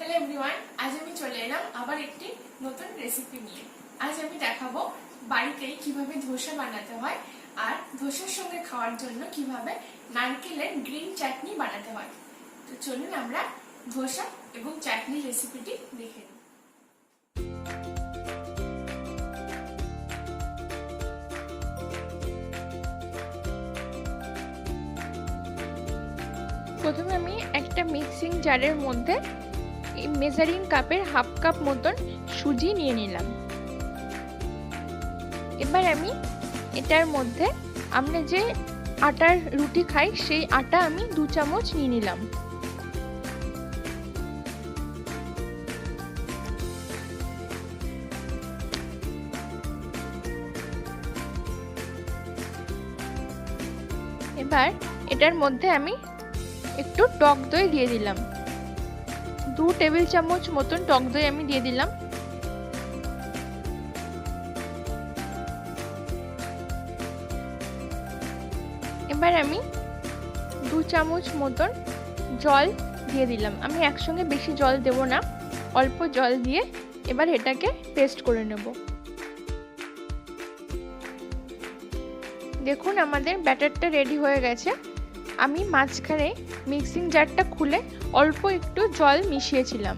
Hello everyone, আজ আমি চলে এলাম আবার একটি নতুন রেসিপি নিয়ে। আজ আমি দেখাবো বাড়িতেই কিভাবে ধোসা বানাতে হয় আর ধোসার সঙ্গে খাওয়ার জন্য কিভাবে নারকেলের গ্রিন চাটনি বানাতে হয়। তো চলুন আমরা ধোসা এবং চাটনির রেসিপিটি দেখে নিই। প্রথমে আমি একটা মিক্সিং জারের মধ্যে মেজারিং কাপের হাফ কাপ মতন সুজি নিয়ে নিলাম। এবার আমি এটার মধ্যে আমরা যে আটার রুটি খাই সেই আটা আমি 2 চামচ নিয়ে নিলাম। এবার এটার মধ্যে আমি একটু টক দই দিয়ে দিলাম। 2 টেবিল চামচ মতন টক দই আমি দিয়ে দিলাম। এবার আমি 2 চামচ মতন জল দিয়ে দিলাম। আমি একসঙ্গে বেশি জল দেব না, অল্প জল দিয়ে এবার এটাকে পেস্ট করে নেব। দেখুন আমাদের ব্যাটারটা রেডি হয়ে গেছে। আমি মাঝখানে মিক্সিং জারটা খুলে অল্প একটু জল মিশিয়েছিলাম।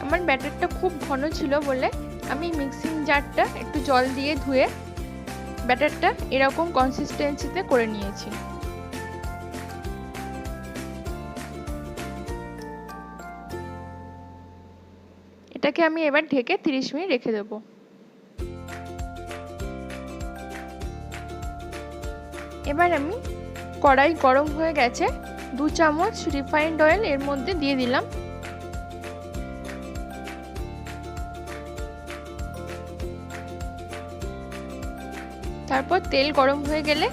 আমার ব্যাটারটা খুব ঘন ছিল বলে আমি মিক্সিং জারটা একটু জল দিয়ে ধুয়ে ব্যাটারটা এরকম কনসিস্টেন্সিতে করে নিয়েছি। এটাকে আমি এবার ঢেকে 30 মিনিট রেখে দেব। এবার আমি কড়াই গরম হয়ে গেছে, 2 চামচ রিফাইন্ড অয়েল এর মধ্যে দিয়ে দিলাম। তারপর তেল গরম হয়ে গেলে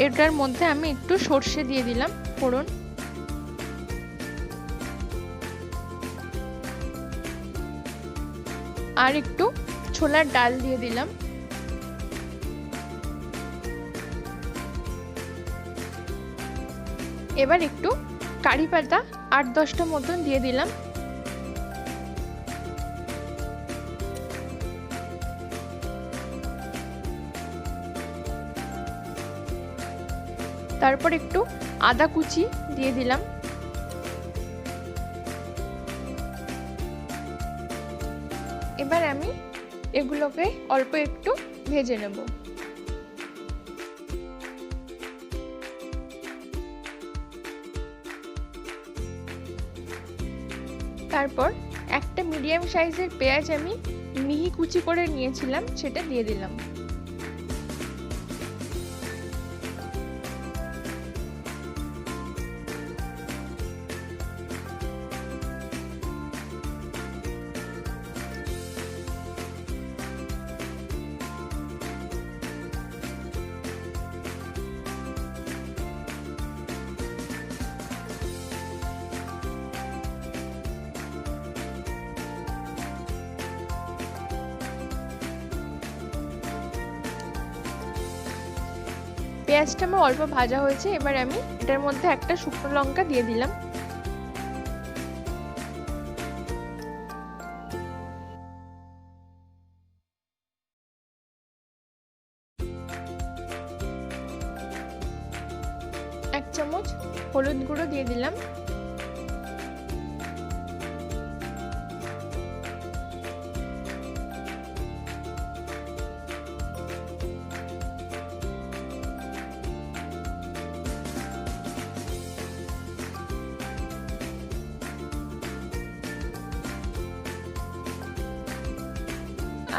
এটার মধ্যে আমি একটু সর্ষে দিয়ে দিলাম ফোড়ন। আর একটু ছোলার ডাল দিয়ে দিলাম। এবার একটু কারি পাতা 8-10টা মতন দিয়ে দিলাম। তারপর একটু আদা কুচি দিয়ে দিলাম। এবার আমি এগুলোকে অল্প একটু ভেজে নেব। তারপর একটা মিডিয়াম সাইজের পেঁয়াজ আমি মিহি কুচি করে নিয়েছিলাম, সেটা দিয়ে দিলাম। পেঁয়াজটা আমার অল্প ভাজা হয়েছে, এবার আমি এটার মধ্যে একটা শুকনো লঙ্কা দিয়ে দিলাম। এক চামচ হলুদ গুঁড়ো দিয়ে দিলাম।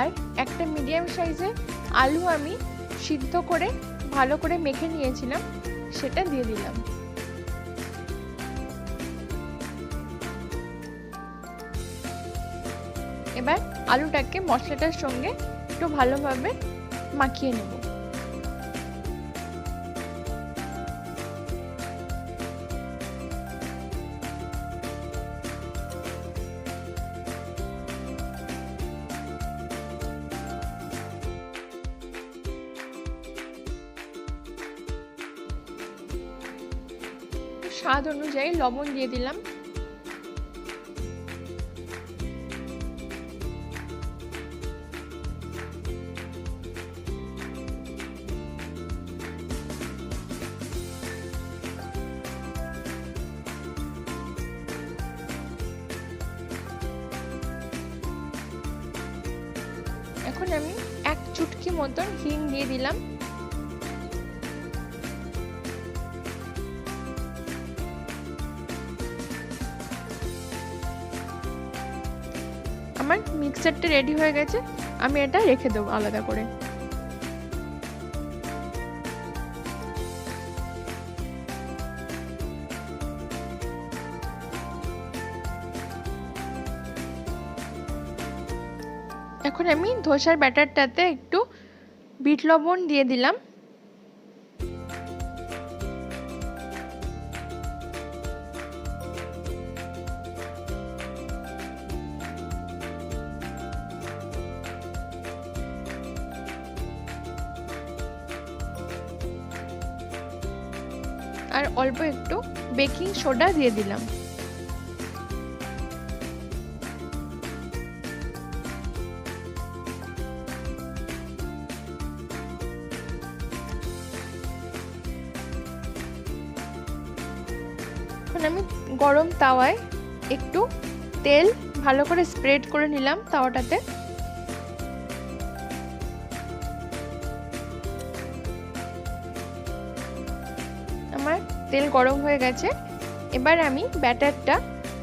আর একটা মিডিয়াম সাইজের আলু আমি সিদ্ধ করে ভালো করে মেখে নিয়েছিলাম, সেটা দিয়ে দিলাম। এবার আলুটাকে মশলাটার সঙ্গে একটু ভালোভাবে মাখিয়ে নেব। স্বাদ অনুযায়ী লবণ দিয়ে দিলাম। এখন আমি 1 চুটকি মতন হিং দিয়ে দিলাম। আমার মিক্সচারটা রেডি হয়ে গেছে, আমি এটা রেখে দেবো আলাদা করে। এখন আমি ধোসার ব্যাটারটাতে একটু বিট লবণ দিয়ে দিলাম। আর অল্প একটু বেকিং সোডা দিয়ে দিলাম। এখন আমি গরম তাওয়ায় একটু তেল ভালো করে স্প্রেড করে নিলাম তাওয়াটাতে। আমার তেল গরম হয়ে গেছে। এবার আমি ব্যাটারটা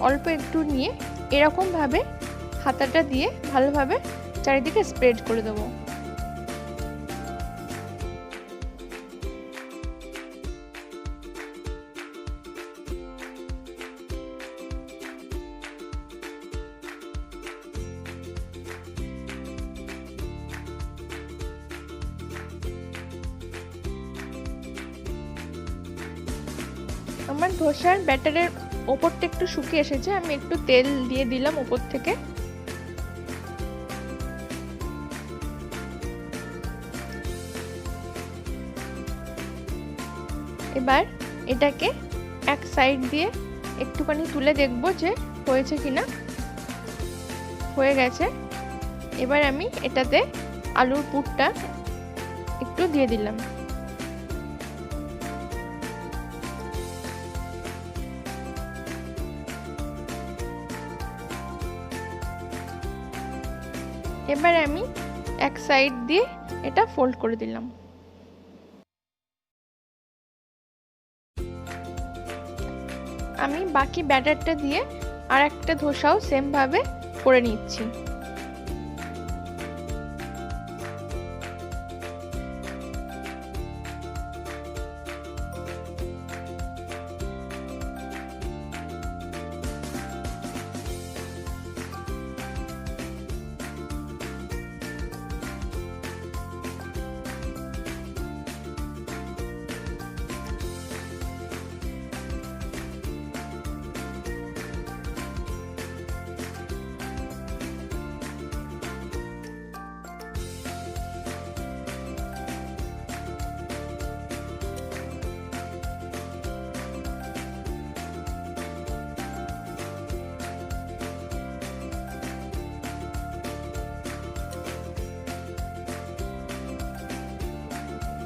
অল্প একটু নিয়ে এরকম ভাবে হাতাটা দিয়ে ভালোভাবে চারিদিকে স্প্রেড করে দেবো। আমার ধোসার ব্যাটারের ওপরটা একটু শুকিয়ে এসেছে, আমি একটু তেল দিয়ে দিলাম ওপর থেকে। এবার এটাকে এক সাইড দিয়ে একটুখানি তুলে দেখব যে হয়েছে কিনা। হয়ে গেছে। এবার আমি এটাতে আলুর পুরটা একটু দিয়ে দিলাম। এবার আমি এক সাইড দিয়ে এটা ফোল্ড করে দিলাম। আমি বাকি ব্যাটারটা দিয়ে আর একটা ধোসাও সেম ভাবে করে নিচ্ছি।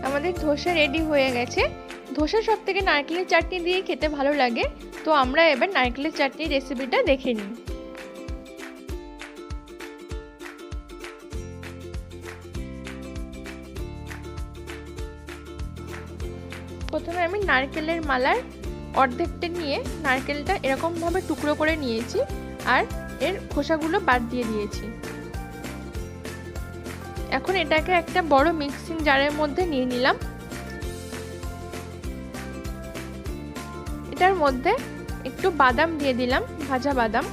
আমাদের ধোসা রেডি হয়ে গেছে। ধোসা সবথেকে নারকেলের চাটনি দিয়ে খেতে ভালো লাগে, তো আমরা এবার নারকেলের চাটনির রেসিপিটা দেখে নিই। প্রথমে আমি নারকেলের মালার অর্ধেকটা নিয়ে নারকেলটা এরকম ভাবে টুকরো করে নিয়েছি আর এর খোসাগুলো বাদ দিয়ে দিয়েছি। এখন এটাকে একটা বড় মিক্সিং জারের মধ্যে নিয়ে নিলাম। এটার মধ্যে একটু বাদাম দিয়ে দিলাম, ভাজা বাদাম।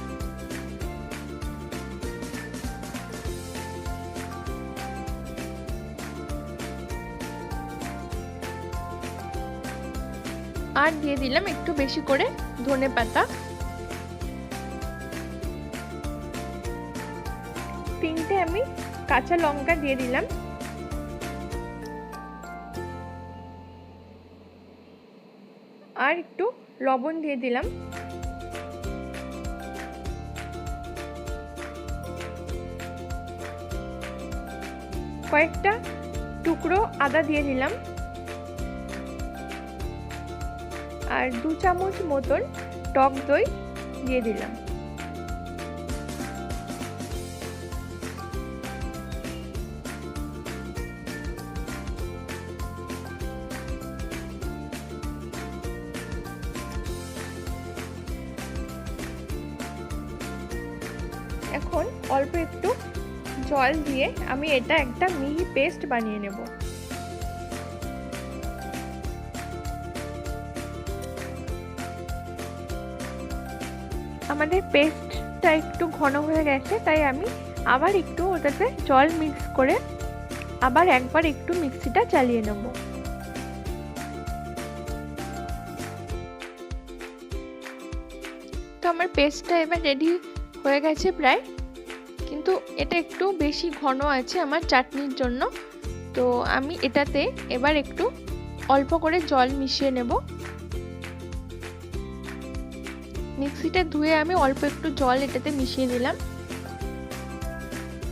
আর দিয়ে দিলাম একটু বেশি করে ধনেপাতা, 3টে আমি কাঁচা লঙ্কা দিয়ে দিলাম, আর একটু লবণ দিয়ে দিলাম, কয়েকটা টুকরো আদা দিয়ে দিলাম, আর 2 চামচ মতন টক দই দিয়ে দিলাম। এখন অল্প একটু জল দিয়ে আমি এটা একটা মিহি পেস্ট বানিয়ে নেব। আমাদের পেস্টটা একটু ঘন হয়ে গেছে, তাই আমি আবার একটু ওটাতে জল মিক্স করে আবার একবার একটু মিক্সিটা চালিয়ে নেব। তো আমার পেস্টটা এবার রেডি হয়ে গেছে প্রায়, কিন্তু এটা একটু বেশি ঘন আছে আমার চাটনির জন্য। তো আমি এটাতে এবার একটু অল্প করে জল মিশিয়ে নেব। মিক্সিটা ধুয়ে আমি অল্প একটু জল এটাতে মিশিয়ে দিলাম।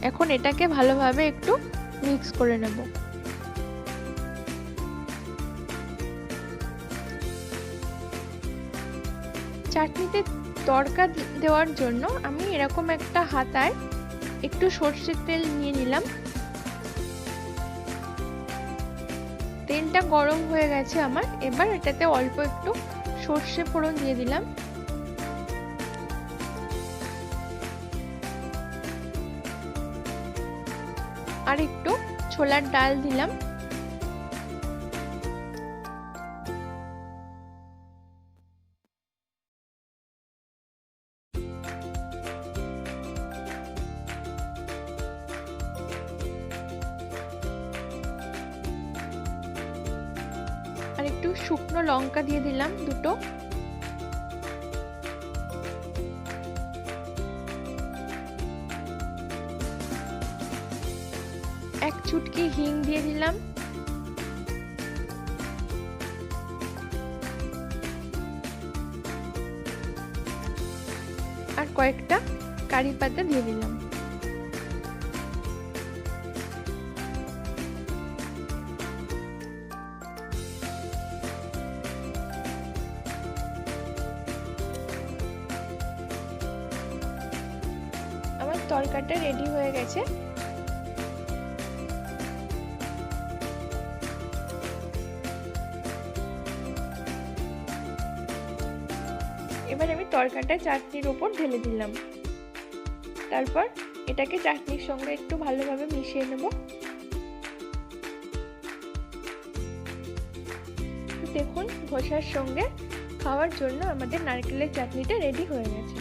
এখন এটাকে ভালোভাবে একটু মিক্স করে নেব। চাটনিতে তড়কা দেওয়ার জন্য আমি এরকম একটা হাতায় একটু সরষের তেল নিয়ে নিলাম। তেলটা গরম হয়ে গেছে আমার, এবার এটাতে অল্প একটু সরষে ফোড়ন দিয়ে দিলাম, আর একটু ছোলার ডাল দিলাম, আর একটু শুকনো লঙ্কা দিয়ে দিলাম 2টো, এক চুটকি হিং দিয়ে দিলাম, আর কয়েকটা কারি পাতা দিয়ে দিলাম। আমার তরকারিটা রেডি হয়ে গেছে। এবার আমি তরকারিটা চাটনির উপর ঢেলে দিলাম, তারপর এটাকে চাটনির সঙ্গে একটু ভালোভাবে মিশিয়ে নেব। দেখুন ধোসার সঙ্গে খাওয়ার জন্য আমাদের নারকেলের চাটনিটা রেডি হয়ে গেছে।